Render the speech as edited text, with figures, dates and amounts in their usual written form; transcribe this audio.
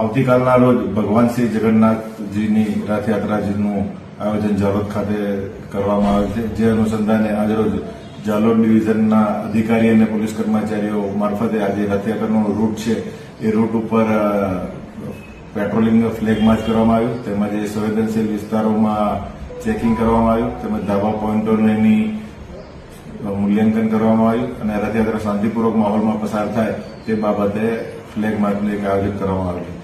આવતીકાલના રોજ ભગવાન શ્રી જગન્નાથજીની રથયાત્રાનું આયોજન જાલોદ ખાતે કરવામાં આવે છે, જે અનુસંધાને આજરોજ જાલોદ ડિવિઝનના અધિકારી અને પોલીસ કર્મચારીઓ મારફતે આજે રથયાત્રાનો રૂટ છે એ રૂટ ઉપર પેટ્રોલિંગ ફ્લેગ માર્ચ કરવામાં આવ્યું, તેમજ સંવેદનશીલ વિસ્તારોમાં ચેકિંગ કરવામાં આવ્યું, તેમજ ધાબા પોઈન્ટોની મૂલ્યાંકન કરવામાં આવ્યું અને રથયાત્રા શાંતિપૂર્વક માહોલમાં પસાર થાય તે બાબતે ફ્લેગ માર્ચનું એક આયોજન કરવામાં આવ્યું.